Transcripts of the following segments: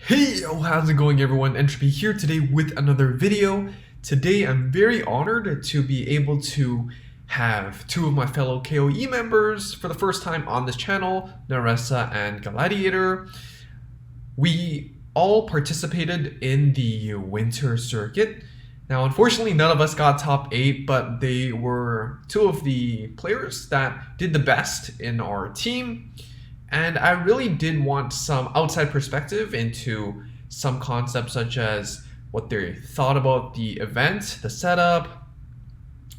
Hey, how's it going everyone? Entropy here today with another video. Today I'm very honored to be able to have two of my fellow KOE members for the first time on this channel, Narisa and Galladiator. We all participated in the winter circuit. Now unfortunately none of us got top 8, but they were two of the players that did the best in our team. And I really did want some outside perspective into some concepts such as what they thought about the event, the setup,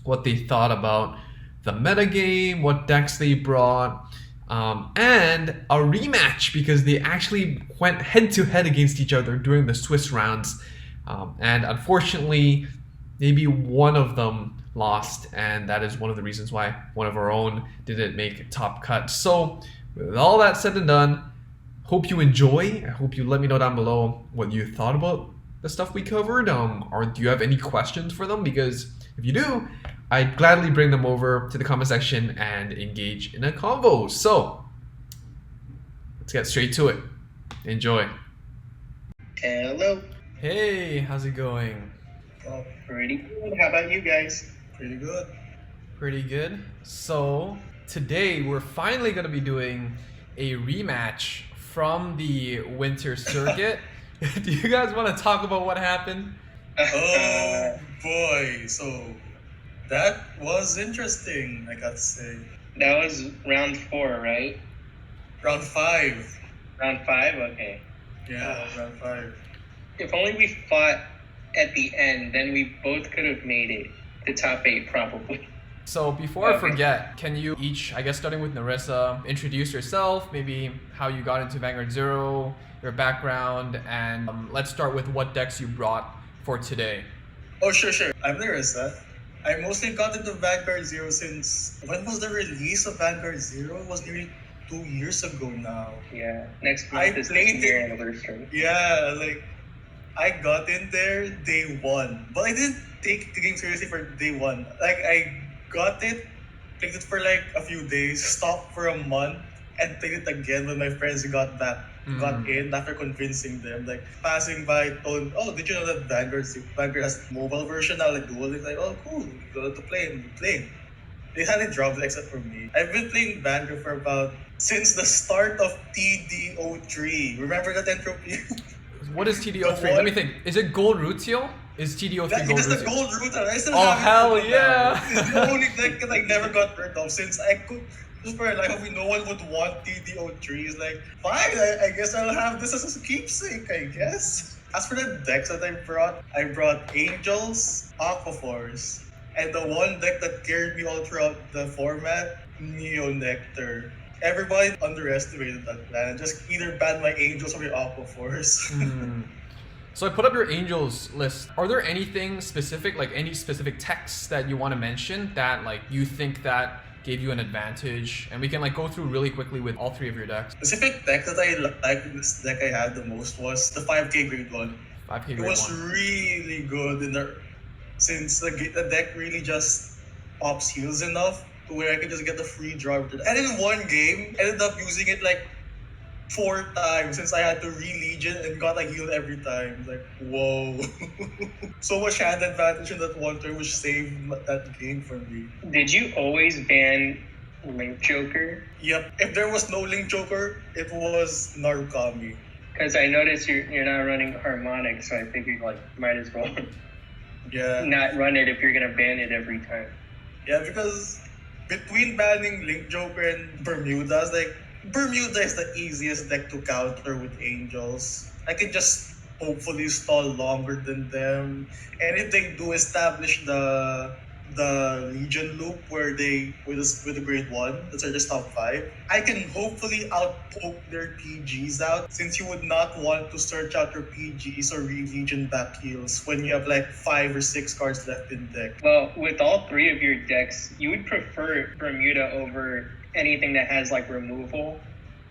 what they thought about the metagame, what decks they brought, and a rematch because they actually went head to head against each other during the Swiss rounds. And unfortunately, maybe one of them lost, and that is one of the reasons why one of our own didn't make top cut. So with all that said and done, hope you enjoy. I hope you let me know down below what you thought about the stuff we covered. Or do you have any questions for them? Because if you do, I'd gladly bring them over to the comment section and engage in a convo. So let's get straight to it. Enjoy. Hello. Hey, how's it going? Oh, pretty good. How about you guys? Pretty good. Pretty good. So today we're finally going to be doing a rematch from the winter circuit. Do you guys want to talk about what happened? Oh boy, so that was interesting, I got to say. That was round 4, right? Round 5. Round 5? Okay. Yeah, round 5. If only we fought at the end, then we both could have made it to top 8 probably. So before I forget, can you each, I guess starting with Narisa, introduce yourself, maybe how you got into Vanguard 0, your background, and let's start with what decks you brought for today. Oh, sure. I'm Narisa. I mostly got into Vanguard 0 since... When was the release of Vanguard 0? It was nearly 2 years ago now. Yeah, next I month is the played year it. anniversary. Yeah, like, I got in there day 1. But I didn't take the game seriously for day 1. Like, I got it, played it for like a few days, stopped for a month, and played it again when my friends got in after convincing them. Like passing by, told, "Oh, did you know that Vanguard has mobile version now? Like dual." It's like, "Oh, cool, go to play and play." They hadn't dropped it except for me. I've been playing Vanguard for about since the start of TDO3. Remember that entropy? What is TDO3? Let me think. Is it Gold Rutio? Is TDO3 It Gold is the Rutio? gold root. I still Oh, have it hell until yeah. now. It's the only deck that I never got rid of since I could. Just for life of me, no one would want TDO3. It's like, fine, I guess I'll have this as a keepsake, I guess. As for the decks that I brought Angels, Aquaforce, and the one deck that carried me all throughout the format, Neo Nectar. Everybody underestimated that plan. Just either ban my Angels or my Aquaforce. So I put up your Angels list. Are there anything specific, like any specific texts that you want to mention that like you think that gave you an advantage? And we can like go through really quickly with all 3 of your decks. Specific deck that I liked in this deck I had the most was the 5k grade 1. 5k grade It was 1. really good since the deck really just pops heals enough to where I could just get the free draw. And in one game, I ended up using it like 4 times since I had to re-legion and got a heal every time. Like, whoa. So much hand advantage in that one turn which saved that game for me. Did you always ban Link Joker? Yep. If there was no Link Joker, it was Narukami. Because I noticed you're not running Harmonic, so I figured like might as well Yeah. not run it if you're gonna ban it every time. Yeah, because between banning Link Joker and Bermuda's, like, Bermuda is the easiest deck to counter with Angels. I can just hopefully stall longer than them. And if they do establish the Legion loop where they with the grade 1, that's our just top 5, I can hopefully outpoke their PGs out since you would not want to search out your PGs or re-Legion back heals when you have like 5 or 6 cards left in deck. Well, with all 3 of your decks, you would prefer Bermuda over anything that has like removal,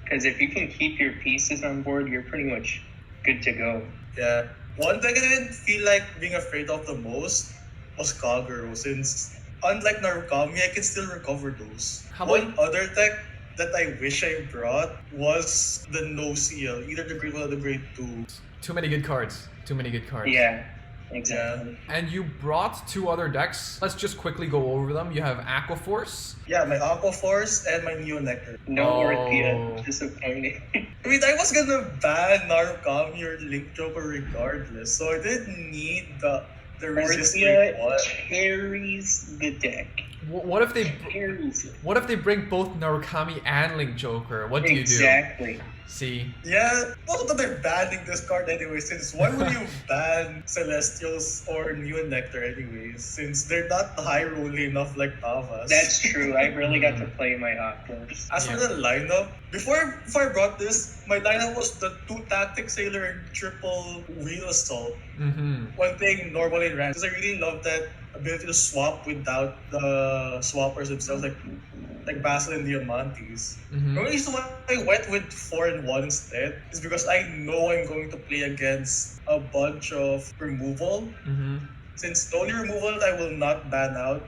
because if you can keep your pieces on board, you're pretty much good to go. Yeah. One thing I didn't feel like being afraid of the most was Kagero, since unlike Narukami, I can still recover those. How One other deck that I wish I brought was the no seal, either the grade 1 or the grade 2. Too many good cards. Too many good cards. Yeah, exactly. And you brought 2 other decks. Let's just quickly go over them. You have Aquaforce. Yeah, my Aqua Force and my Neo Nectar. No Oh. Orthia, disappointing. I mean, I was gonna ban Narukami or Link Joker regardless, so I didn't need the resist grade Orthia 1. carries the deck. What if they Carries it. What if they bring both Narukami and Link Joker? What do you do? Exactly. See? Yeah, well, that they're banning this card anyway, since why would you ban Celestials or Neo Nectar anyways, since they're not high rolling enough like Tavas. That's true. I really got to play my Aquas. As for the lineup, before I brought this, my lineup was the 2 Tactic Sailor and triple Wheel Assault. Mm-hmm. One thing normally in rank, because I really love that ability to swap without the swappers themselves, like Basil and Diamantes. Mm-hmm. The only reason why I went with 4 and 1 instead is because I know I'm going to play against a bunch of removal. Mm-hmm. Since the only removal that I will not ban out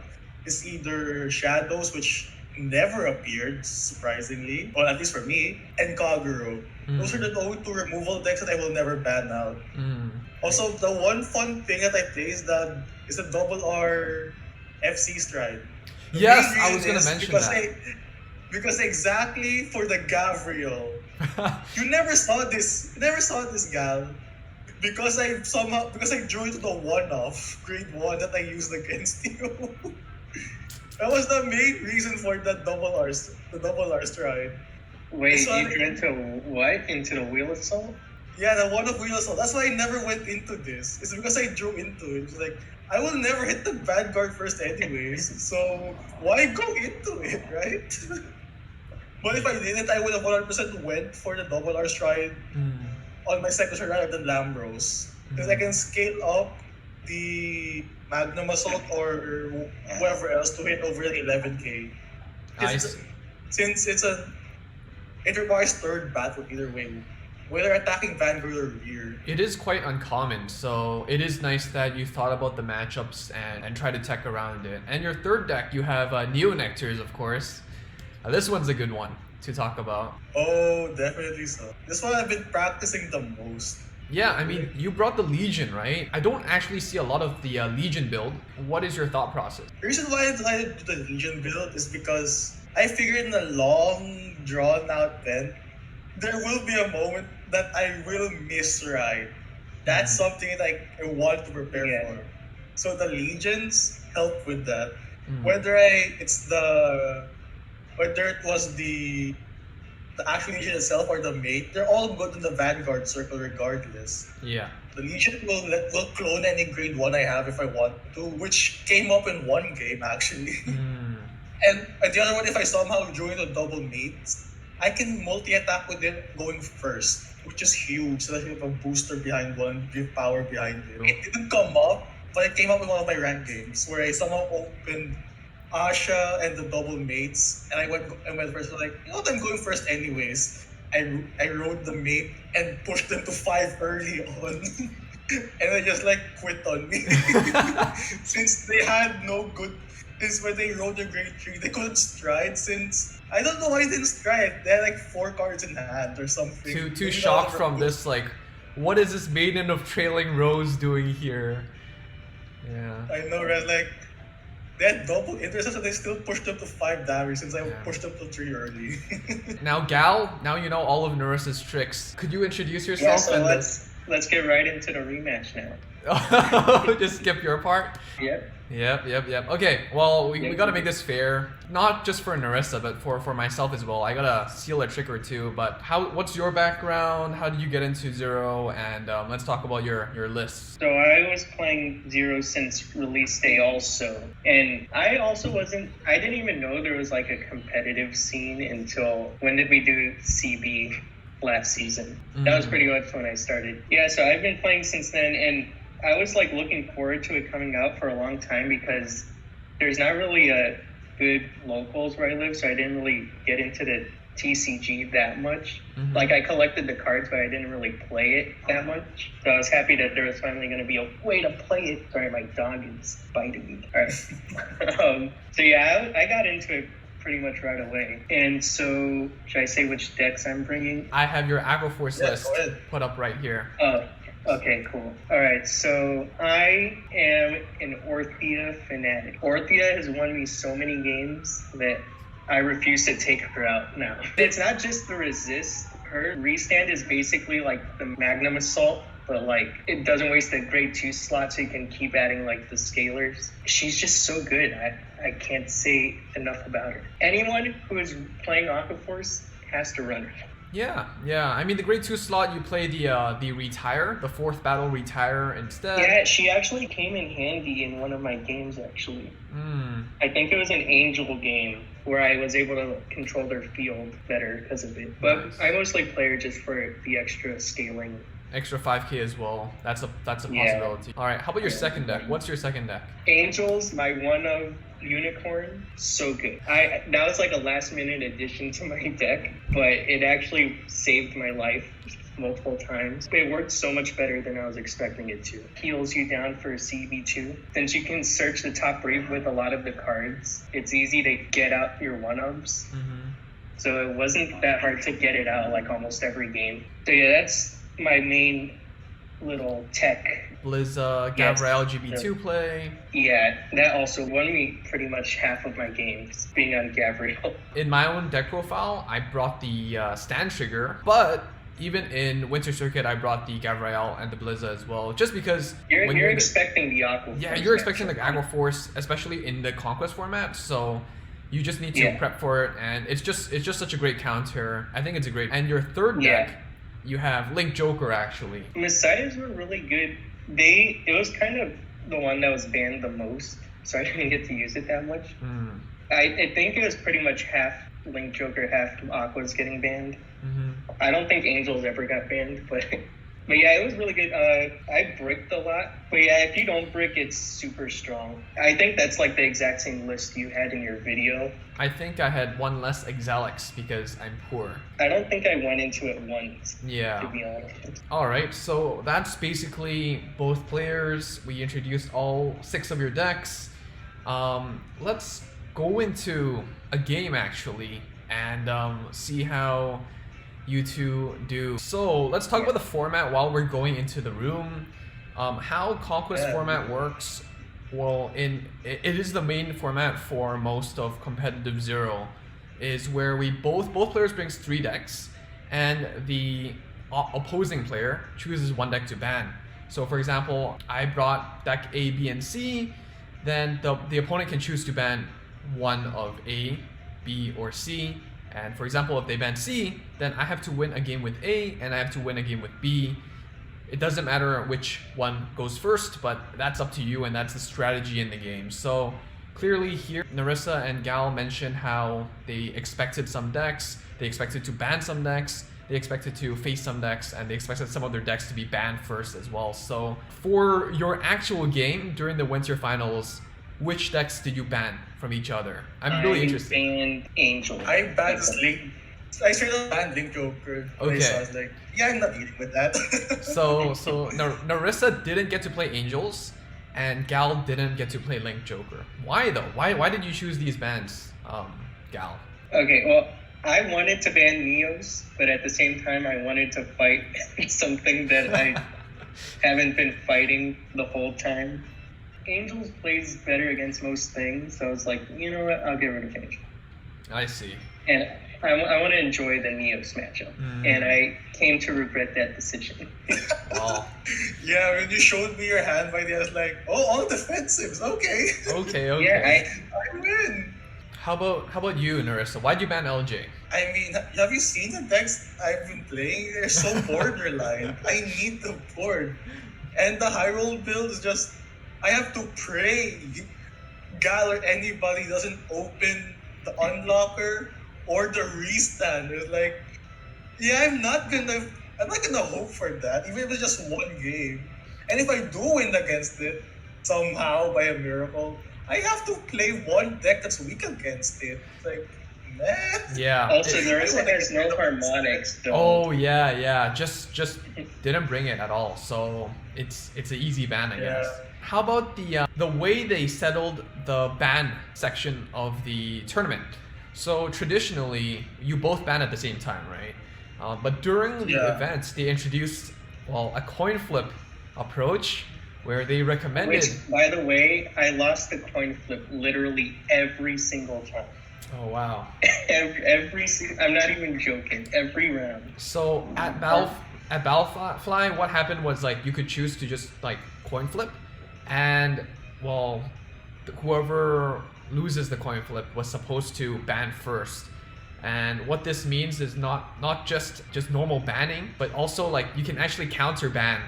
is either Shadows, which never appeared, surprisingly, or at least for me, and Kaguro. Those are the only 2 removal decks that I will never ban out. Mm. Also, the one fun thing that I play is a double R FC Stride. The Yes, main I was reason gonna is mention because that. because exactly for the Gavriel, you never saw this. You never saw this gal. Because I drew into the one-off grade 1 that I used against you. That was the main reason for the double R stride. Wait, This one- you drew into what? Into the Wheel Assault? Yeah, the one of Wheel Assault. That's why I never went into this. It's because I drew into it. It's like, I will never hit the Vanguard first anyways, so why go into it, right? But if I did it, I would have 100% went for the double R stride on my second stride rather than Lambros. Because I can scale up the Magnum Assault or whoever else to hit over the 11k. Since it requires third battle either way, whether attacking Vanguard or rear. It is quite uncommon, so it is nice that you thought about the matchups and try to tech around it. And your third deck, you have Neo Nectars, of course. This one's a good one to talk about. Oh, definitely so. This one I've been practicing the most. Yeah, I mean, you brought the Legion, right? I don't actually see a lot of the Legion build. What is your thought process? The reason why I decided to do the Legion build is because I figured in a long, drawn-out event, there will be a moment that I will miss ride. That's something that I want to prepare for. So the Legions help with that. Whether it was the actual Legion itself or the mate, they're all good in the Vanguard circle regardless. Yeah. The Legion will clone any grade 1 I have if I want to, which came up in one game actually. And the other one, if I somehow drew into double mates, I can multi-attack with it going first, which is huge. So that you have a booster behind one, give power behind it. It didn't come up, but it came up in one of my ranked games where I somehow opened Asha and the double mates, and I went first. I was like, you know what, I'm going first anyways. I rode the mate and pushed them to 5 early on. And they just like quit on me. Since they had no good, since when they rode the grade 3, they couldn't stride since, I don't know why they didn't stride. They had like 4 cards in hand or something. Too shocked from this, like, what is this Maiden of Trailing Rose doing here? Yeah. I know, right? Like, they had double intercepts and they still pushed up to 5 damage since I pushed up to 3 early. Now, Gal, now you know all of Narisa's tricks. Could you introduce yourself? Yeah, so let's get right into the rematch now. Just skip your part? Yep. Yep. Okay, well, we gotta make this fair. Not just for Narisa, but for myself as well. I gotta seal a trick or two, but what's your background? How did you get into Zero? And let's talk about your list. So I was playing Zero since release day also. And I didn't even know there was like a competitive scene until, when did we do CB last season? That was pretty much when I started. Yeah, so I've been playing since then, and I was like looking forward to it coming out for a long time because there's not really a good locals where I live, so I didn't really get into the TCG that much. Like, I collected the cards, but I didn't really play it that much. So I was happy that there was finally going to be a way to play it. Sorry, my dog is biting me. All right. So yeah, I got into it pretty much right away. And so, should I say which decks I'm bringing? I have your Agroforce Yeah, list go ahead. put up right here. Oh, okay, cool. All right, so I am an Orthea fanatic. Orthea has won me so many games that I refuse to take her out now. It's not just the resist. Her restand is basically like the Magnum Assault, but like it doesn't waste a grade 2 slot, so you can keep adding like the scalers. She's just so good. I can't say enough about her. Anyone who is playing Aquaforce has to run her. Yeah. I mean, the grade 2 slot, you play the retire, the 4th battle retire instead. Yeah, she actually came in handy in one of my games, actually. I think it was an Angel game where I was able to control their field better because of it. But Nice. I mostly play her just for the extra scaling. Extra 5k as well. That's a Yeah. possibility. All right, how about your second deck? What's your second deck? Angels, my one of Unicorn, so good. That was like a last minute addition to my deck, but it actually saved my life multiple times. It worked so much better than I was expecting it to. Heals you down for CB2. Since you can search the top brief with a lot of the cards, it's easy to get out your one-ups. So it wasn't that hard to get it out like almost every game. So yeah, that's my main little tech. Blizz, Yes. Gabrielle GB2 play. Yeah, that also won me pretty much half of my games, being on Gabrielle. In my own deck profile, I brought the stand trigger, but even in Winter Circuit, I brought the Gabrielle and the Blizz as well, just because You're in the- expecting the Aqua. Yeah, you're expecting the Agroforce, especially in the Conquest format, so you just need to Yeah. prep for it, and it's just such a great counter. I think it's a great. And your third Yeah. deck, you have Link Joker actually. Messiahs were really good. It was kind of the one that was banned the most, so I didn't get to use it that much. I think it was pretty much half Link Joker, half Aqua's getting banned. I don't think Angels ever got banned, but yeah, it was really good. I bricked a lot, but yeah, if you don't brick, it's super strong. I think that's like the exact same list you had in your video. I think I had one less Exalix because I'm poor. I don't think I went into it once, to Yeah. be honest. Alright, so that's basically both players. We introduced all 6 of your decks. Let's go into a game actually and see how you two do. So let's talk about the format while we're going into the room. How Conquest format works. Well, it is the main format for most of competitive Zero, is where we both players brings 3 decks, and the opposing player chooses 1 deck to ban. So for example, I brought deck A, B, and C, then the opponent can choose to ban one of A, B, or C. And for example, if they ban C, then I have to win a game with A and I have to win a game with B. It doesn't matter which one goes first, but that's up to you, and that's the strategy in the game. So clearly here, Narissa and Gal mentioned how they expected some decks, they expected to ban some decks, they expected to face some decks, and they expected some of their decks to be banned first as well. So for your actual game during the Winter Finals, which decks did you ban from each other? I'm really interested. I banned Angel. I banned Link. I straight up banned Link Joker. Okay. So I was like, yeah, I'm not dealing with that. So Narissa didn't get to play Angels, and Gal didn't get to play Link Joker. Why though? Why did you choose these bans, Gal? Okay, well, I wanted to ban Neos, but at the same time, I wanted to fight something that I haven't been fighting the whole time. Angels plays better against most things, so I was like, you know what, I'll get rid of Angel. I see. And I want to enjoy the Neos matchup, and I came to regret that decision. Well, Yeah, when you showed me your hand by the end, I was like, oh, all defensives, okay. okay. Yeah, I win. How about you, Narissa? Why'd you ban LJ? I mean, have you seen the decks I've been playing? They're so borderline. I need the board. And the high roll build is just, I have to pray Gal or anybody doesn't open the unlocker or the restand. It's like, yeah, I'm not gonna hope for that, even if it's just 1 game. And if I do win against it, somehow by a miracle, I have to play 1 deck that's weak against it. It's like, man. Yeah. also, there's no harmonics, though. Oh yeah. Just didn't bring it at all. So it's an easy ban, I guess. Yeah. How about the way they settled the ban section of the tournament? So traditionally, you both ban at the same time, right? But during the Yeah. events, they introduced, well, a coin flip approach where they recommended. Which, by the way, I lost the coin flip literally every single time. Oh wow! I'm not even joking. Every round. So at Battlefly, what happened was like you could choose to just like coin flip, and well, whoever loses the coin flip was supposed to ban first. And what this means is not just normal banning, but also like you can actually counter ban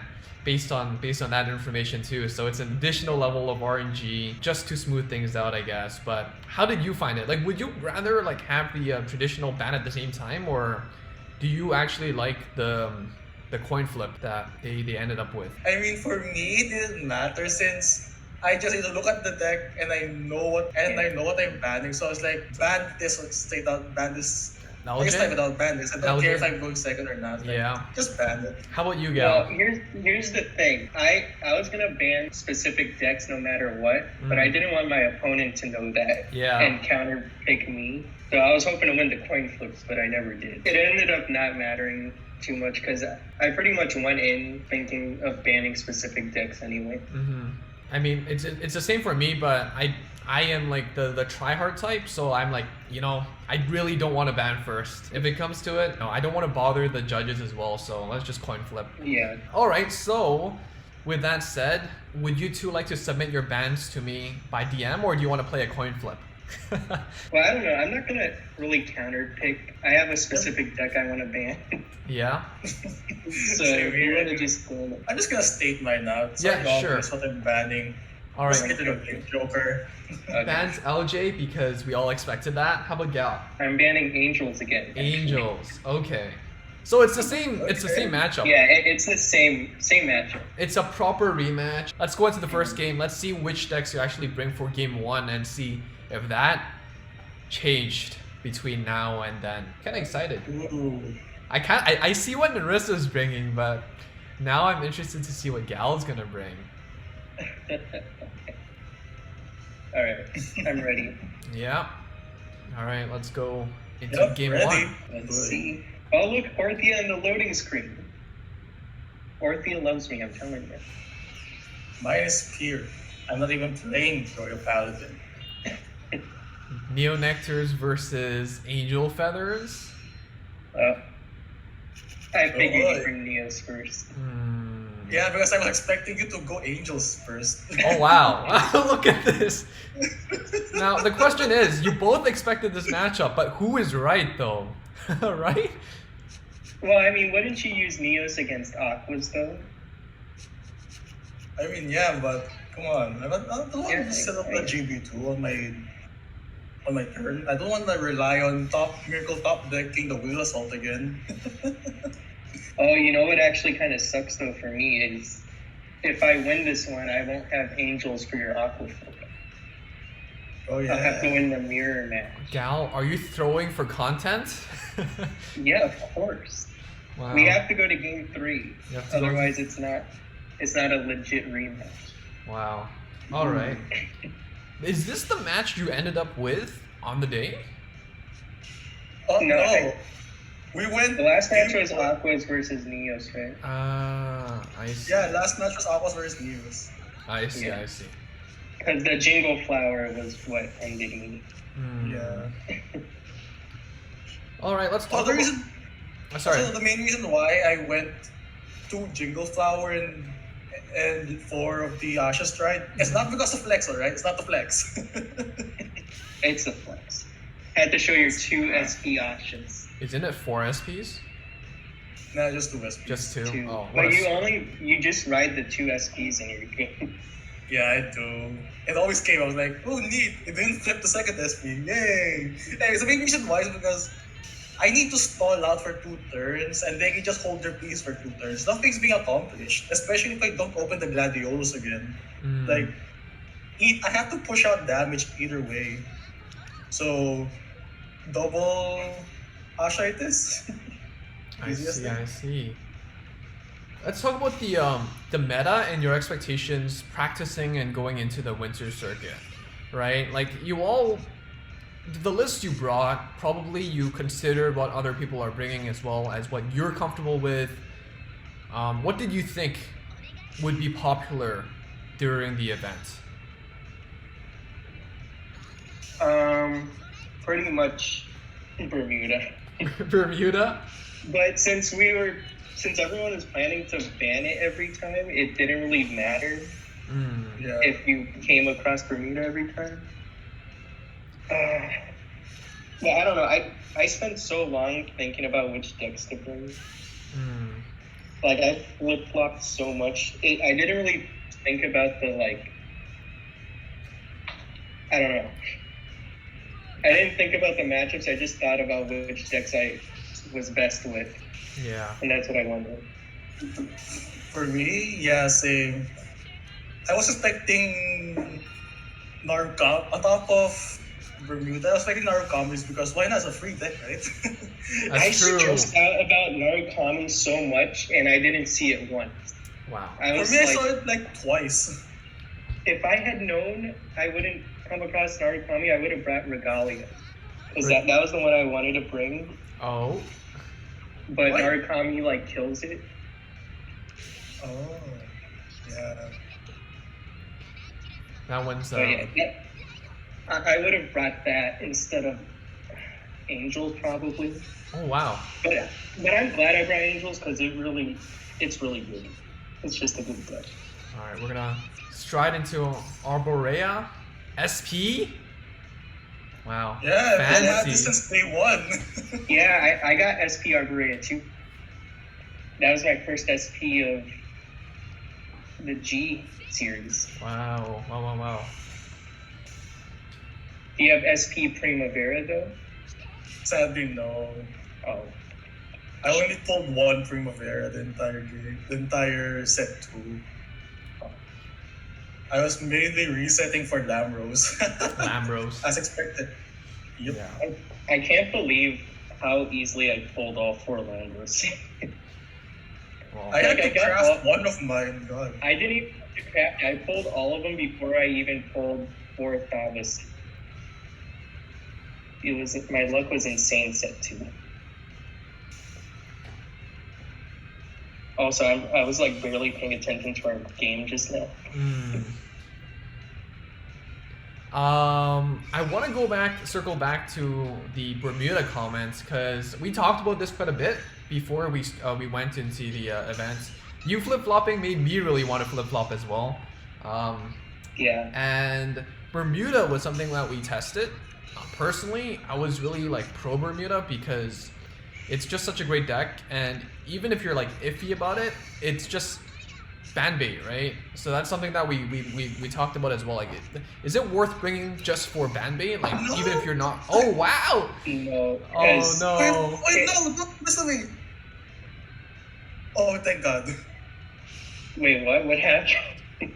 based on that information too. So it's an additional level of RNG just to smooth things out, I guess. But how did you find it? Like, would you rather like have the traditional ban at the same time, or do you actually like the coin flip that they ended up with? I mean, for me, it didn't matter since I just need to look at the deck and I know what I'm banning. So I was like, ban this, stay down, ban this. Next time without ban this. I don't care if I'm going second or not. Like, Yeah. just ban it. How about you, Gal? Well, here's the thing. I was gonna ban specific decks no matter what, but I didn't want my opponent to know that and counter pick me. So I was hoping to win the coin flips, but I never did. It ended up not mattering too much because I pretty much went in thinking of banning specific decks anyway. Mm-hmm. I mean, it's the same for me, but I am like the try-hard type, so I'm like, I really don't want to ban first. If it comes to it, no, I don't want to bother the judges as well, so let's just coin flip. Yeah. Alright, so with that said, would you two like to submit your bans to me by DM, or do you want to play a coin flip? Well, I don't know. I'm not going to really counter pick. I have a specific deck I want to ban. Yeah? So you want to just go. I'm just gonna state mine out. So Yeah, sure. That's what I'm banning. Alright. Just get rid of Joker. Okay. Bans LJ because we all expected that. How about Gal? I'm banning Angels again. actually. Angels. Okay. So it's the same. It's the same matchup. Yeah, it's the same matchup. It's a proper rematch. Let's go into the first game. Let's see which decks you actually bring for game one and see if that changed between now and then. Kind of excited. Ooh. I see what Narisa's bringing, but now I'm interested to see what Gal's gonna bring. All right, I'm ready. Yeah. All right, let's go into Yep, game ready. one. Let's see. Oh, look, Orthia in the loading screen. Orthia loves me, I'm telling you. Mine is Peer. I'm not even playing Royal Paladin. Neo Nectars versus Angel Feathers. I figured boy. you'd bring Neos first. Yeah, because I was expecting you to go Angels first. Oh wow! Look at this. Now the question is, you both expected this matchup, but who is right though? Right? Well, I mean, wouldn't you use Neos against Aquas though? I mean, yeah, but come on. I don't want Yeah, to set up a I- GB2 on my turn. I don't want to rely on Miracle top decking the Wheel Assault again. Oh, you know what actually kind of sucks though for me is if I win this one, I won't have Angels for your Aqua flip. Oh I'll have to yeah. win the mirror match. Gal, are you throwing for content? Yeah, of course. Wow. We have to go to game 3. You have to go- Otherwise, it's not a legit rematch. Wow. All right. Is this the match you ended up with on the day? Oh No, no. We went. The last match was game one. Aquas versus Neos, right? I see. Yeah, last match was Aquas versus Neos. I see. Yeah. I see. Because the Jingle Flower was what ended me. Yeah. All right. Let's talk. Oh, the about... reason. Sorry. So the main reason why I went to Jingle Flower and 4 of the Asha Stride, it's not because of flex, alright? It's not the flex. It's a flex. Had to show your 2 SP options. Isn't it 4 SPs? Nah, just 2 SP. Just 2? 2. Oh, what But a... you just ride the 2 SPs in your game. Yeah, I do. It always came. I was like, oh, neat. It didn't flip the second SP. Yay. Anyway, the main reason why is because I need to stall out for 2 turns and they can just hold their peace for 2 turns. Nothing's being accomplished, especially if I don't open the Gladiolos again. Like, I have to push out damage either way. So, double Ashitis. I Easiest see. thing. I see. Let's talk about the meta and your expectations practicing and going into the winter circuit, right? Like you all the list you brought, probably you considered what other people are bringing as well as what you're comfortable with. What did you think would be popular during the event? Pretty much Bermuda. Bermuda? But since everyone was planning to ban it every time, it didn't really matter Yeah. if you came across Bermuda every time. But I don't know. I spent so long thinking about which decks to bring. Like, I flip-flopped so much. I didn't really think about the, like... I don't know. I didn't think about the matchups. I just thought about which decks I was best with. Yeah. And that's what I wanted. For me, yeah, same. I was expecting Narukami on top of Bermuda. I was expecting Narukami because why not? It's a free deck, right? That's I true. stressed out about Narukami so much, and I didn't see it once. Wow. I For was me, I like, saw it like twice. if I had known I wouldn't come across Narukami, I would have brought Regalia. Because that was the one I wanted to bring, Oh. but What? Narukami, like, kills it. Oh, yeah. That one's So yeah, I would have brought that instead of Angels probably. Oh wow. But I'm glad I brought Angels because it's really good. It's just a good deck. Alright, we're gonna stride into Arborea. SP? Wow. Yeah, I've had Fancy. this since day one. Yeah, I got SP Arborea too. That was my first SP of the G series. Wow. Wow, wow, wow. Do you have SP Primavera though? Sadly, no. Oh. I only pulled one Primavera the entire game, the entire set 2. I was mainly resetting for Lamrose. Lambros. As expected. Yep. Yeah. I can't believe how easily I pulled all 4 Landers. Well, I had Like, I to got craft one of mine, God. I didn't even craft. I pulled all of them before I even pulled 4 Thavas. My luck was insane set 2. Also, I was like barely paying attention to our game just now. I want to circle back to the Bermuda comments because we talked about this quite a bit before we went into the events. You flip-flopping made me really want to flip-flop as well. Yeah. And Bermuda was something that we tested. Personally, I was really like pro Bermuda because it's just such a great deck, and even if you're like iffy about it, it's just ban bait, right? So that's something that we talked about as well. Like, is it worth bringing just for ban bait? Like, No. even if you're not. Oh wow! No. Oh no! Wait, no, don't listen to me. Oh, thank God. Wait, what? What happened?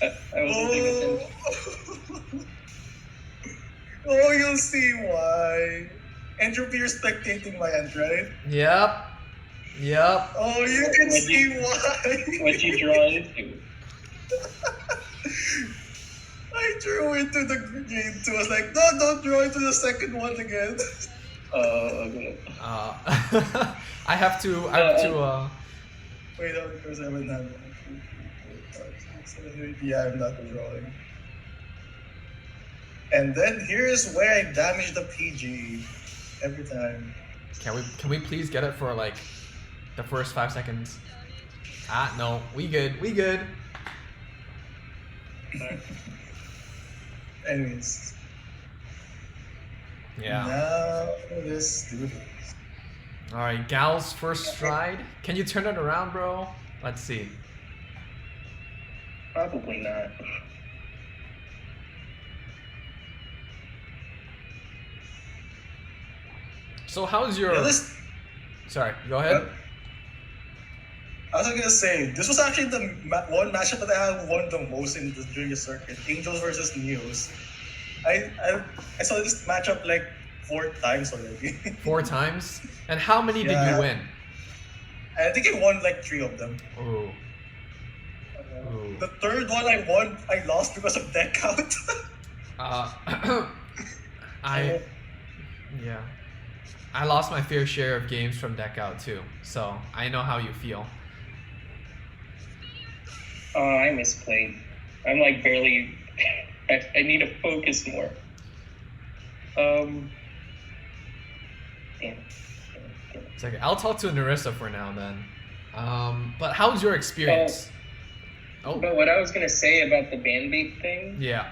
I wasn't paying attention. Oh, you'll see why. Entropy, you're spectating my end, right? Yep. Yep. Oh, you can What'd see you- why. What'd you draw into? I drew into the game too. I was like, no, don't draw into the second one again. Okay. I have to. Wait, no, because I haven't had one. Yeah, I'm not drawing. And then here's where I damage the PG every time. Can we please get it for like the first 5 seconds? Ah no, we good. Anyways. Yeah. Now let's do this. All right, Gal's first stride. Can you turn it around, bro? Let's see. Probably not. So how's your? Yeah, this, Sorry, go ahead. I was gonna say this was actually the one matchup that I won the most during the circuit. Angels versus Neos. I saw this matchup like 4 times already. 4 times. And how many did Yeah. you win? I think I won like 3 of them. Ooh. Ooh. The third one I won, I lost because of deck count. I yeah. I lost my fair share of games from deck out too, so I know how you feel. Oh, I misplayed. I'm like barely. I need to focus more. Damn. It's like I'll talk to Narissa for now then. But how's your experience? But what I was gonna say about the ban bait thing Yeah.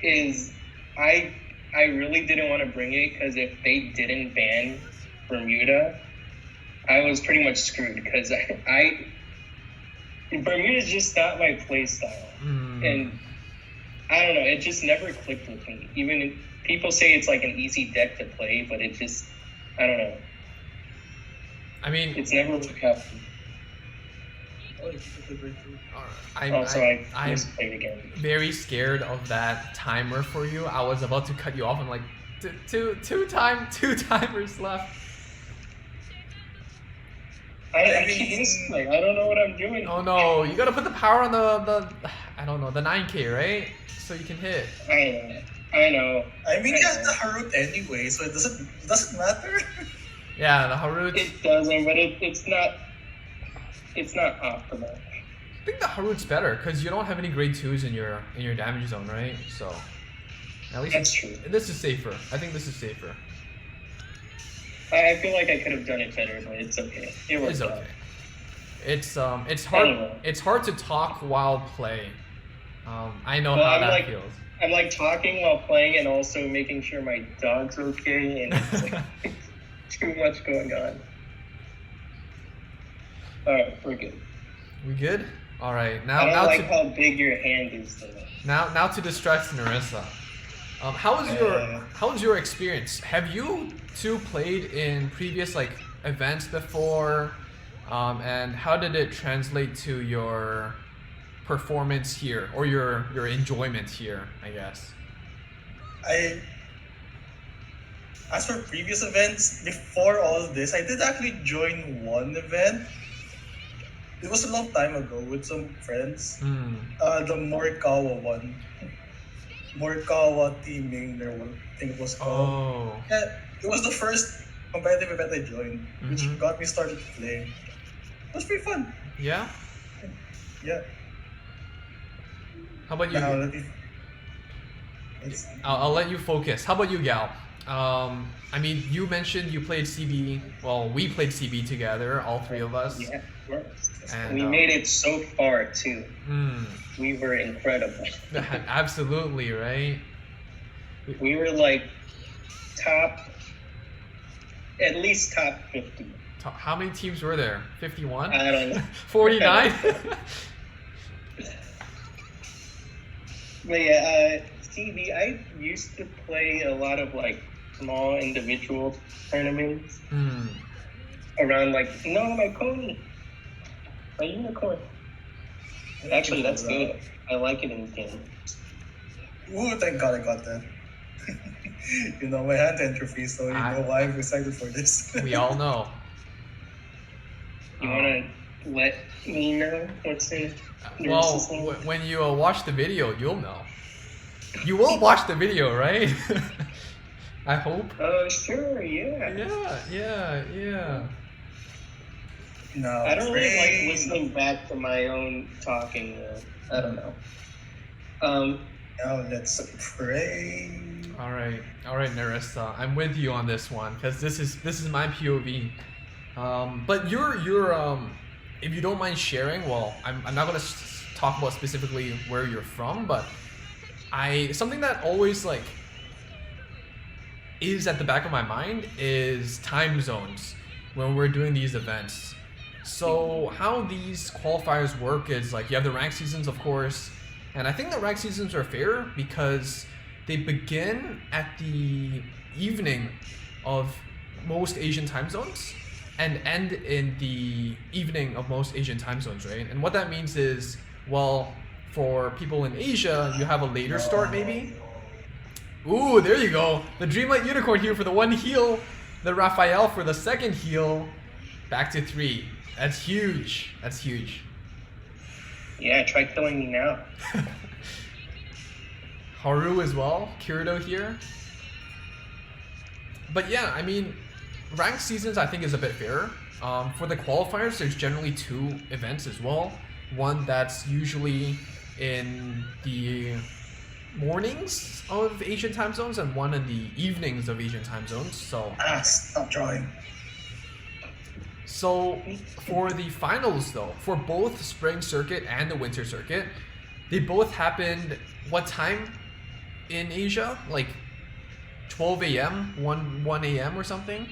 is I really didn't want to bring it because if they didn't ban Bermuda, I was pretty much screwed because Bermuda's just not my play style. And I don't know, it just never clicked with me. Even if people say it's like an easy deck to play, but it just, I don't know. I mean, It's never worked out for me. I'm misplayed again. very scared of that timer for you. I was about to cut you off and like two timers left. I keep misplay. I don't know what I'm doing. Oh no, you gotta put the power on the I don't know, the 9K, right? So you can hit. I know. I mean, you have the Harut anyway, so it doesn't matter. Yeah, the Harut. It doesn't, but it's not optimal. I think the Harut's better because you don't have any grade 2s in your damage zone, right? So at least That's true. This is safer. I think this is safer. I feel like I could have done it better, but it's okay. It worked It's out. okay. It's hard. Anyway. It's hard to talk while playing. I know Well, how I'm that like- feels. I'm like talking while playing and also making sure my dog's okay, and it's like too much going on. Alright, we're good. We good? All right. I Now don't now like to how big your hand is though. now to distract Narissa. How was your experience? Have you two played in previous like events before? And how did it translate to your performance here or your enjoyment here, I guess? As for previous events, before all of this, I did actually join one event. It was a long time ago with some friends. The Morikawa one. Morikawa teaming, I think it was called. Oh. Yeah, it was the first competitive event I joined, which Mhm. got me started playing. It was pretty fun. Yeah? Yeah. How about you? Now, let me... It's... I'll let you focus. How about you, Gal? I mean, you mentioned you played CB. Well, we played CB together, all three of us. Yeah, of course. And, we made it so far too. Mm, We were incredible. absolutely, right? We were like at least top 50. How many teams were there? 51? I don't know. 49? But yeah, CB, I used to play a lot of like small individual tournaments around like, no, my Coney, my unicorn. Actually, that's good. I like it in the game. Ooh, thank God I got that. You know, my hand entropy, so you know why I'm excited for this. We all know. You want to let me know what's in Well, when you watch the video, you'll know. You will watch the video, right? I hope. Sure, yeah. Yeah. No, I don't really like listening back to my own talking, though. I don't know. Now let's pray. All right, Narissa, I'm with you on this one because this is my POV. But you're if you don't mind sharing, well, I'm not gonna talk about specifically where you're from, but something that always like is at the back of my mind is time zones when we're doing these events. So how these qualifiers work is like you have the rank seasons, of course, and I think the rank seasons are fair because they begin at the evening of most Asian time zones and end in the evening of most Asian time zones, right? And what that means is, well, for people in Asia, you have a later start maybe. Ooh, there you go. The Dreamlight Unicorn here for the 1 heal. The Raphael for the 2nd heal. Back to 3. That's huge. That's huge. Yeah, try killing me now. Haru as well. Kirito here. But yeah, I mean, ranked seasons I think is a bit fairer. For the qualifiers, there's generally 2 events as well. One that's usually in the mornings of Asian time zones, and one in the evenings of Asian time zones. Stop drawing. So for the finals though, for both spring circuit and the winter circuit, they both happened what time in Asia? Like 12 a.m., 1 a.m. or something?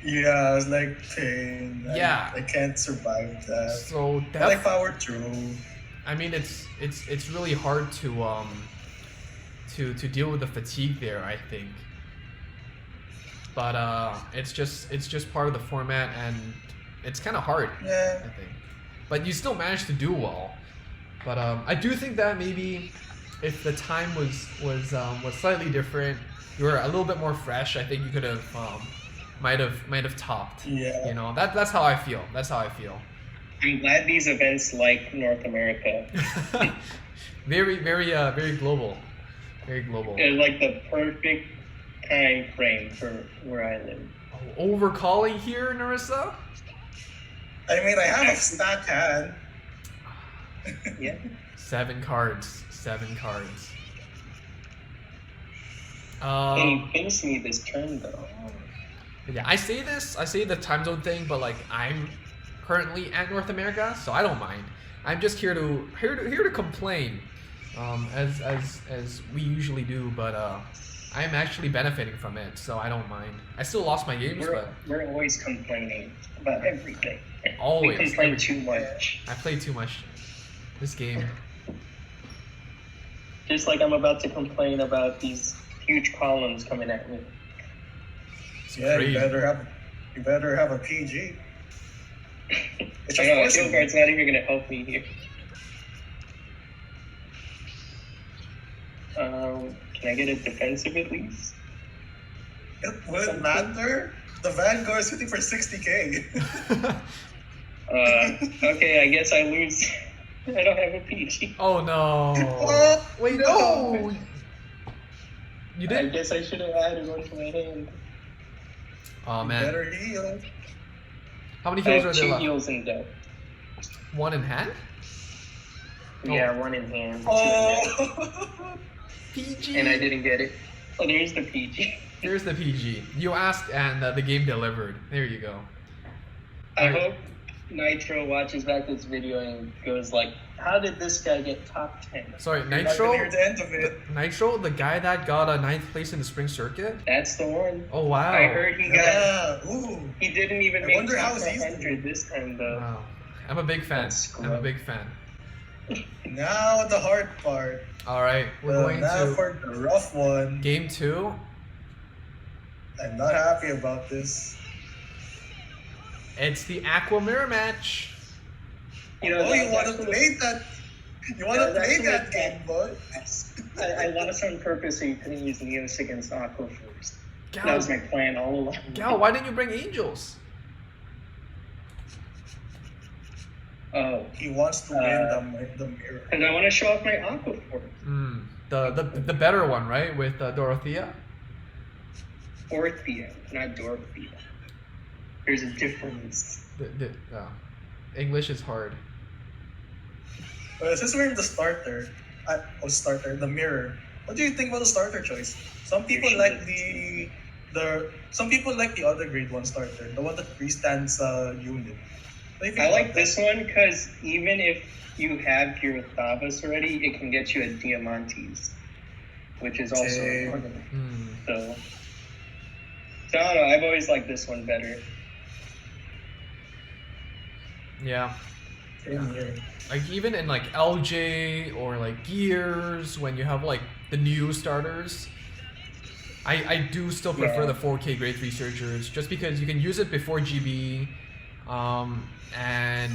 Yeah, I was like, pain. Yeah. I can't survive that. So But I powered through. I mean, it's really hard to deal with the fatigue there, I think. But it's just part of the format, and it's kind of hard. Yeah. I think. But you still managed to do well. But I do think that maybe if the time was slightly different, you were a little bit more fresh, I think you could have might have topped. Yeah. You know, that's how I feel. That's how I feel. I'm glad these events like North America. Very global. Very global. They're like the perfect time frame for where I live. Overcalling here, Narissa? I mean, I have a stack hand. Yeah. 7 cards. And he pinched me this turn though. Yeah, I say the time zone thing, but like I'm currently at North America, so I don't mind. I'm just here to complain, as we usually do, but I'm actually benefiting from it, so I don't mind. I still lost my games, but We're always complaining about everything. always We complain too much. I play too much this game. Just like I'm about to complain about these huge columns coming at me. It's Yeah, crazy. you better have a PG. Which I of know, course Kill Guard's not even gonna help me here. Can I get a defensive at least? it wouldn't matter. The Vanguard is hitting for 60k. Okay, I guess I lose. I don't have a PG. Oh no! Oh, Wait, no. no! You I did? guess I should have added one to my hand. Oh man, Better heal. how many I heals have are there 2 left? heals in deck. 1 in hand? Yeah, 1 in hand. 2 in deck. Oh. PG. And I didn't get it. Oh, there's the PG. Here's the PG. You asked, and the game delivered. There you go. I hope Nitro watches back this video and goes like, how did this guy get top 10? Sorry, Not gonna Nitro. hear the end of it. Nitro, the guy that got a 9th place in the spring circuit. That's the one. Oh wow! I heard he got. Yeah. Ooh. He didn't even I make wonder how top he's 100 this time though. Wow. I'm a big fan. That's I'm a cool. big fan. Now the hard part. All right, we're going now to for the rough one. game 2. I'm not happy about this. It's the Aqua Mirror match. You know, Oh, you that want was to actually- play that? You want to Yeah, play that's that game, boy? I lost on purpose so you couldn't use Neos against Aqua first. That Gal, was my plan all along. Gal, why didn't you bring Angels? Oh, He wants to win the mirror. because I want to show off my Aqua Force. The better one, right? With Dorothea. Dorothea, not Dorothea. There's a difference. English is hard. Since we're in the starter, the mirror. What do you think about the starter choice? Some people like some people like the other grade 1 starter, the one that freestands unit. What do you think I about like this one because even if you have your Thavas already, it can get you a Diamantes, which is also Okay. important. Hmm. So I don't know. I've always liked this one better. Yeah. Same here. Like even in like LJ or like Gears, when you have like the new starters, I do still prefer Yeah. the 4K grade 3 searchers just because you can use it before GB, and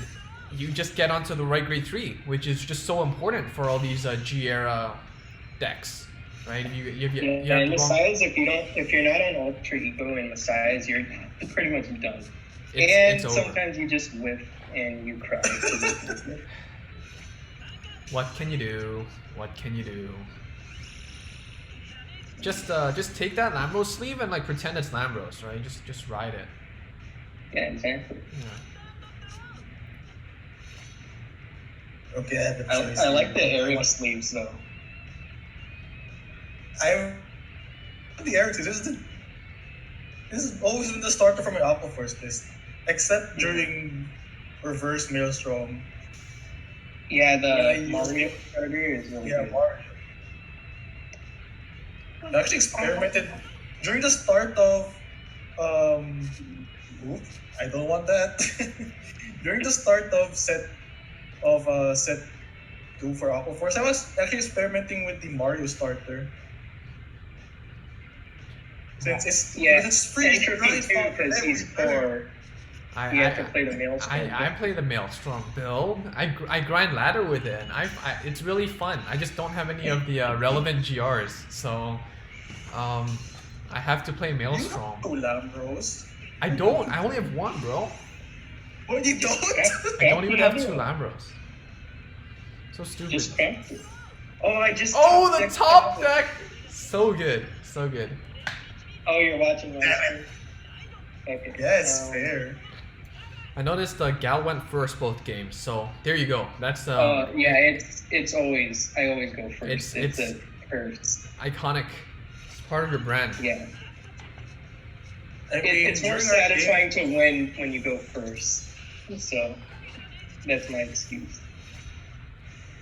you just get onto the right grade 3, which is just so important for all these G era decks, right? If you Yeah, have and the the wrong- size, if you're not on Ultra Eco in the size, you're pretty much done. it's over. Sometimes you just whiff and you cry. What can you do? What can you do? Just take that Lambros sleeve and like pretend it's Lambros, right? Just ride it. Yeah, exactly. Yeah. Okay, I have a choice. I like the Eric sleeves though. The Eric sleeves. This is always been the starter from my Aqua Force list, except during Reverse Maelstrom. Yeah, the Yeah, Mario starter is really good. Mario. I actually experimented during the start of oop, I don't want that. During the start of set 2 for Aqua Force, I was actually experimenting with the Mario starter. Since it's free, Entropy too, because he's poor. You have to play the Maelstrom. I play the Maelstrom build. I grind ladder with it. And it's really fun. I just don't have any of the relevant GRs, so I have to play Maelstrom. You have 2 Lambros. I don't. I only have 1, bro. What, you don't? I don't even have 2 Lambros. So stupid. Just cracked it. Oh, I just. Oh, the top deck. So good. So good. Oh, you're watching my stream? Okay. Yeah, it's fair. I noticed Gal went first both games, so there you go. That's yeah, it's always I always go first. It's a first. Iconic. It's part of your brand. Yeah. I mean, It's more satisfying to win when you go first. So that's my excuse.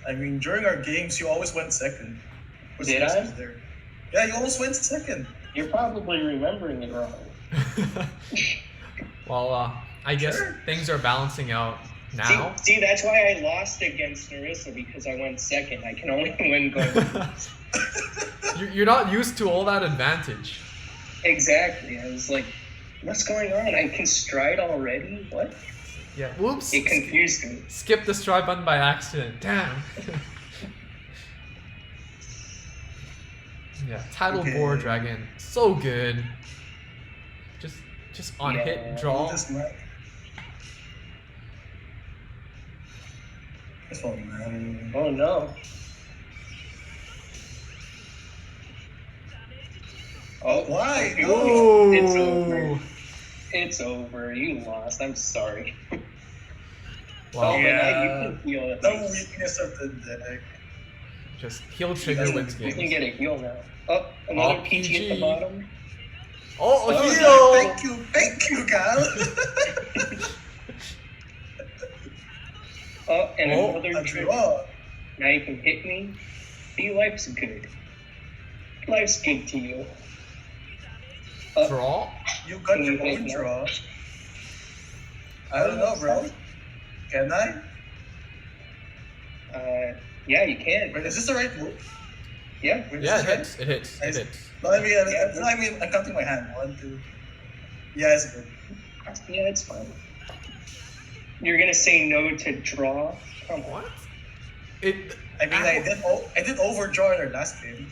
I mean, during our games, you always went second. Did I? There. Yeah, you almost went second. You're probably remembering it wrong. Well, I guess things are balancing out now. See, that's why I lost against Narisa, because I went second. I can only win going first. You're not used to all that advantage. Exactly. I was like, what's going on? I can stride already? What? Yeah. Whoops. It confused me. Skip the stride button by accident. Damn. Yeah. Tidal Boar Dragon. So good. Just on hit draw. This one, man. Oh no. Oh, why? Oh. It's over. It's over. You lost. I'm sorry. Wow. But now Yeah. you can heal it. No weakness of the deck. Just heal trigger wins You can games. get a heal now. Oh, another Oh, PG at the PG. bottom. Oh, Oh, heal! thank you, Gal. Oh, and Oh, another A trigger. draw. Now you can hit me. See, life's good. Life's good to you. Draw? You got Can your you hit own now? draw. I don't know, bro. Can I? Yeah, you can. Wait, is this the right move? Yeah. Wait, Yeah, is it this hits. It hits. It Nice. hits. No, I mean, I'm counting my hand. 1, 2. Yeah, it's good. Yeah, it's fine. You're gonna say no to draw? Come on. What? It. I mean, I did overdraw in our last game.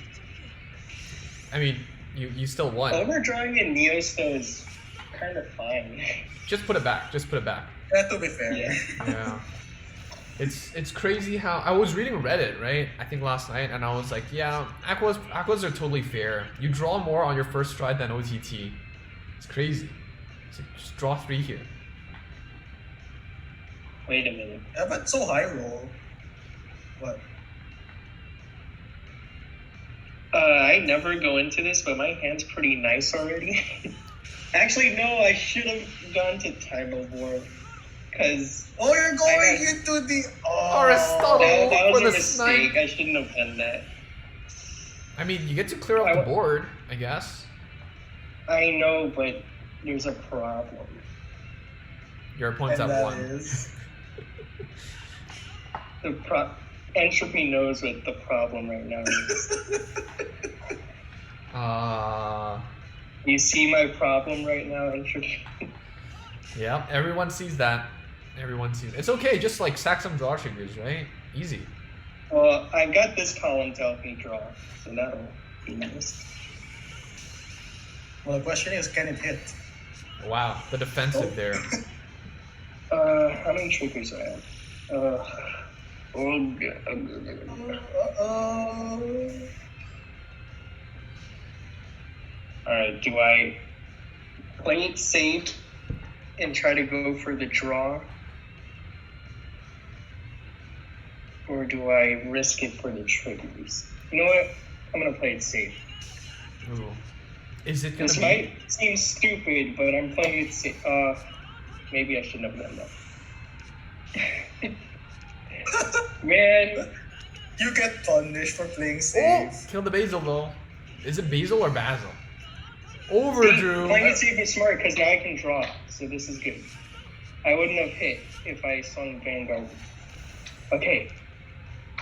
I mean, you still won. Overdrawing in Neosto is kind of fine. Just put it back. Just put it back. Yeah, to be fair. Yeah. Yeah. It's crazy how I was reading Reddit, right? I think last night, and I was like, yeah, aquas are totally fair. You draw more on your first stride than OTT. It's crazy. It's like, just draw 3 here. Wait a minute. Yeah, but so high roll. What? I never go into this, but my hand's pretty nice already. Actually, no, I should have gone to Time of War. Because Oh, you're going into the. Oh, Aristotle! that was for a the mistake. snipe. I shouldn't have done that. I mean, you get to clear up the board, I guess. I know, but there's a problem. Your opponent's And at that 1. is. Entropy knows what the problem right now is. You see my problem right now, Entropy? Yeah, everyone sees that. Everyone sees it. It's okay, just like sack some draw triggers, right? Easy. Well, I got this column to help me draw, so that'll be nice. Well, the question is, can it hit? Wow, the defensive there. How many triggers do I have? Uh-oh. Alright, do I play it safe and try to go for the draw? Or do I risk it for the triggers? You know what? I'm gonna play it safe. Ooh. Is it gonna This be? might seem stupid, but I'm playing it safe. Maybe I shouldn't have done that. Man, You get punished for playing Oh, safe. kill the basil though. Is it basil or basil? see, Overdrew. playing it safe is smart because now I can draw, so this is good. I wouldn't have hit if I swung Vanguard. Okay,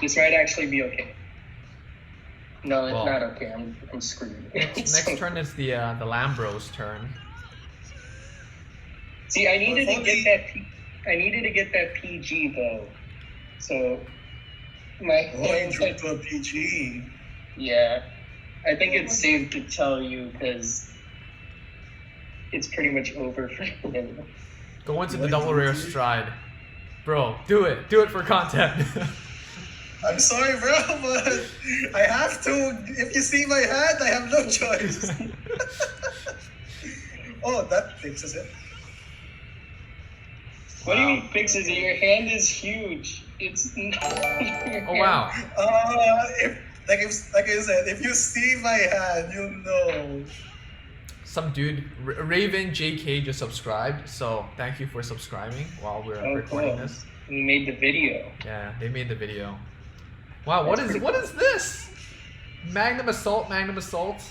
this might actually be okay. No, it's Well, not okay. I'm screwed. Next turn is the Lambros turn. See, I needed to get that. I needed to get that PG though. So my Oh, you hands drew like, to a PG. yeah. I think it's safe to tell you because it's pretty much over for him. Go into the What double did you rare do? stride. Bro, do it. Do it for content. I'm sorry, bro, but I have to. If you see my hand, I have no choice. Oh, that fixes it. What do you mean fixes it? Your hand is huge. It's not. Oh wow. If like I said, if you see my hand, you'll know. Some dude, Raven JK just subscribed, so thank you for subscribing while we're Oh, recording cool. this. We made the video. Yeah, they made the video. Wow, what That's is pretty this? Magnum Assault, Magnum Assault.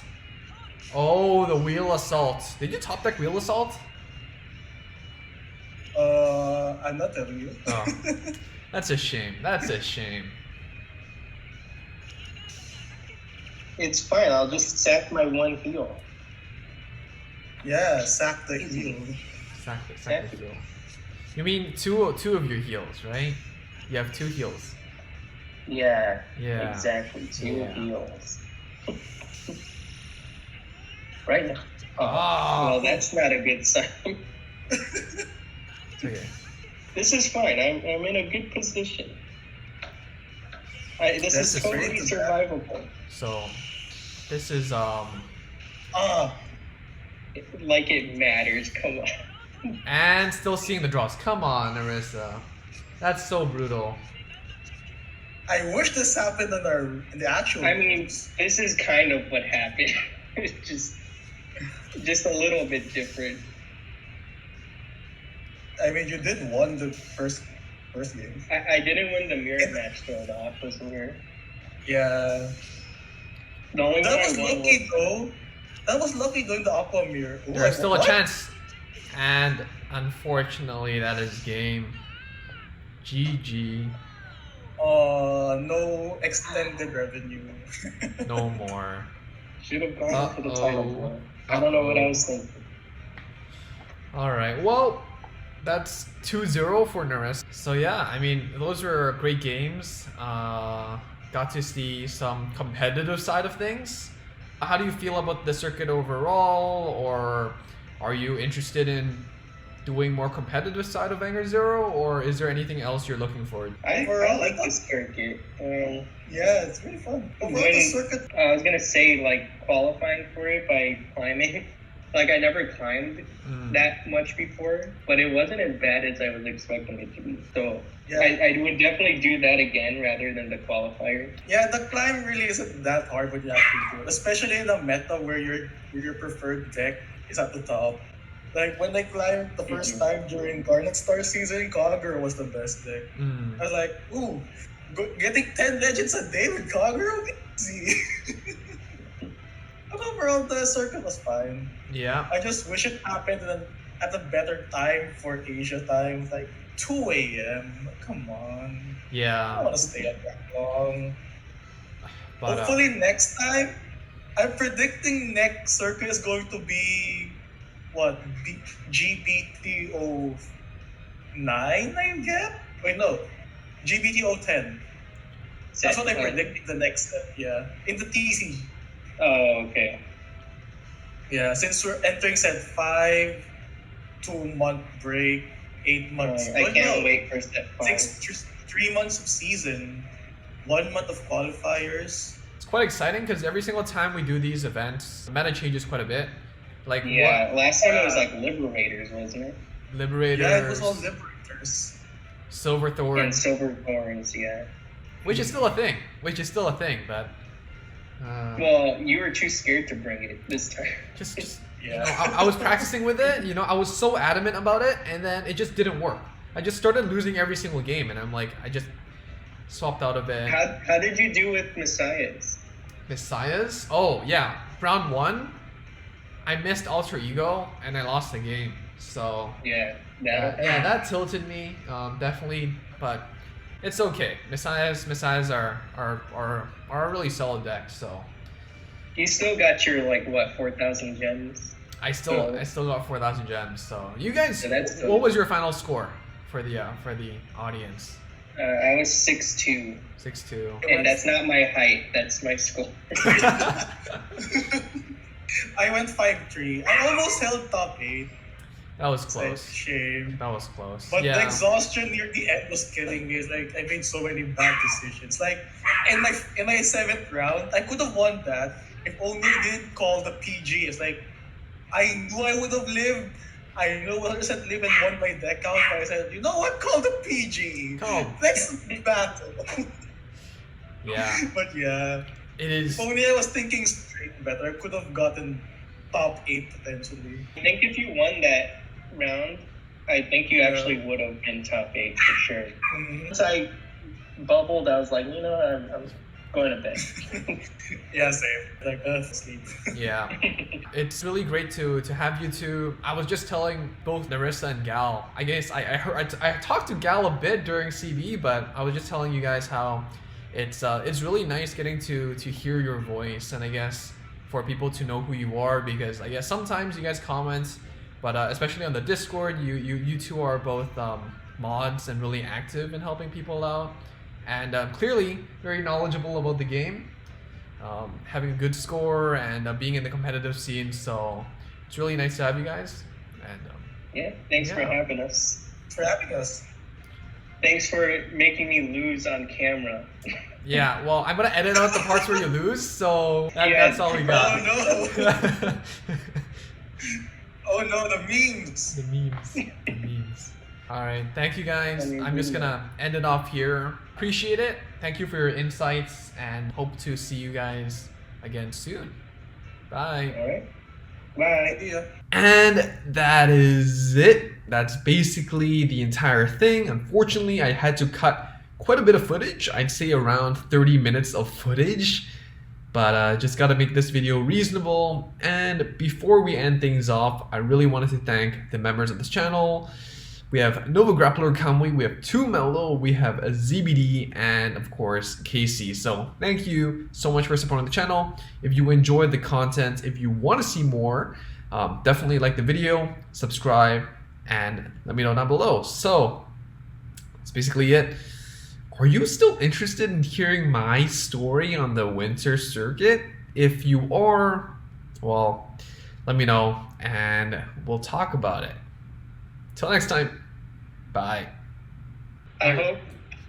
Oh, the Wheel Assault. Did you top deck Wheel Assault? I'm not telling you. Oh, that's a shame. That's a shame. It's fine. I'll just sack my one heel. Yeah, sack the heel. Sack the heel. You mean two of your heals, right? You have 2 heals. Yeah. Yeah. Exactly. 2 Yeah. heels. Right now. Oh. Well, that's not a good sign. It's okay. This is fine. I'm in a good position. This That's is a totally great survivable. So, this is Like it matters. Come on. and still seeing the draws. Come on, Narissa. That's so brutal. I wish this happened in the actual. I mean, games. this is kind of what happened. It's just a little bit different. I mean, you did won the first game. I didn't win the mirror match though. The Aqua's mirror. Yeah, The only that one was I won lucky though. That was lucky going to Aqua Mirror. Ooh, There's still a what? chance. And unfortunately, that is game. GG. No extended revenue. No more. should have gone for the Uh-oh. title. Bro. I don't know what I was thinking. Alright, well, that's 2-0 for Narissa. So yeah, I mean, those were great games. Got to see some competitive side of things. How do you feel about the circuit overall, or are you interested in doing more competitive side of Vanguard Zero, or is there anything else you're looking for? I Overall, like this circuit. Yeah, it's really fun. Overall, the circuit. I was gonna say like qualifying for it by climbing. Like I never climbed that much before, but it wasn't as bad as I was expecting it to be. So Yeah. I would definitely do that again rather than the qualifier. Yeah, the climb really isn't that hard when you actually do it, especially in a meta where your preferred deck is at the top. Like when I climbed the first time during Garnet Star season, Kagura was the best deck. I was like, ooh, getting 10 legends a day with Kagura? Easy. But overall, the circuit was fine. Yeah. I just wish it happened at a better time for Asia time, like 2 a.m. Come on. I don't Yeah. want to stay up that long. But Hopefully next time, I'm predicting next circuit is going to be what GBT 09, I get. Wait, no, GBT 10. That's what I predict the next step. Yeah, in the TC. Oh, okay. Yeah, since we're entering set 5, 2-month break, 8 months. I oh, can't no, wait for step 5. 3 months of season, 1 month of qualifiers. it's quite exciting because every single time we do these events, the meta changes quite a bit. Like Yeah, last time it was like Liberators, wasn't it? Liberators, Yeah, it was all Liberators. Silver Thorn, And Silver Thorns, yeah. which is still a thing. But Well, you were too scared to bring it this time. just Yeah. you know, I was practicing with it. You know, I was so adamant about it, and then it just didn't work. I just started losing every single game, and I'm like, I just swapped out of it. How did you do with Messiahs? Messiahs? Oh yeah, round 1, I missed Alter Ego, and I lost the game. So Yeah, that tilted me, definitely, but it's okay. Messiahs are a really solid deck. So You still got your like what 4,000 gems? I still got 4,000 gems. So you guys, So that's what was your final score for the audience? I was 6'2", 6-2. and that's not my height. That's my score. I went 5-3. I almost held top 8. That was It's like, close. shame. That was close. But yeah. the exhaustion near the end was killing me. It's like I made so many bad decisions. Like in my 7th round, I could have won that if only I didn't call the PG. It's like I knew I would have lived. I know 100% live and won my deck out, but I said, you know what? Call the PG. Call. Let's battle. Yeah. But yeah, It is. if only I was thinking straight better, I could have gotten top 8 potentially. I think if you won that round, I think you actually would have been top 8 for sure. Mhm. Once I bubbled, I was like, you know, I'm going to bed. Yeah, same. Like sleep. Yeah. It's really great to have you two. I was just telling both Narissa and Gal. I guess I talked to Gal a bit during CB, but I was just telling you guys how it's really nice getting to hear your voice, and I guess for people to know who you are, because I guess sometimes you guys comment, but especially on the Discord, you two are both mods and really active in helping people out, and clearly very knowledgeable about the game, having a good score and being in the competitive scene. So it's really nice to have you guys. And Yeah, thanks for having us. For having us. Thanks for making me lose on camera. yeah, well, I'm gonna edit out the parts where you lose, so Yeah. that's all we got. Oh no! Oh no, the memes! The memes. All right, thank you guys. I'm just gonna end it off here. Appreciate it. Thank you for your insights, and hope to see you guys again soon. Bye. All right. Bye. Yeah. And that is it. That's basically the entire thing. Unfortunately, I had to cut quite a bit of footage. I'd say around 30 minutes of footage. But just gotta make this video reasonable. And before we end things off, I really wanted to thank the members of this channel. We have Nova Grappler Kamui, we have 2Mellow, we have a ZBD, and of course Casey. So thank you so much for supporting the channel. If you enjoyed the content, if you want to see more, definitely like the video, subscribe, and let me know down below. So that's basically it. Are you still interested in hearing my story on the winter circuit? If you are, well, let me know and we'll talk about it. Till next time, bye. I hope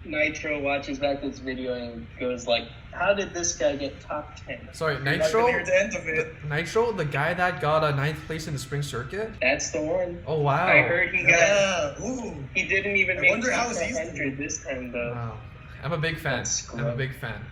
Nitro watches back this video and goes like, how did this guy get top 10? Sorry, Not gonna Nitro? hear the end of it. Nitro, the guy that got a 9th place in the spring circuit? That's the one. Oh, wow. I heard he got, Yeah. Ooh. he didn't even I make wonder how top he's 100 this time though. Wow. I'm a big fan. That's I'm a cool. big fan.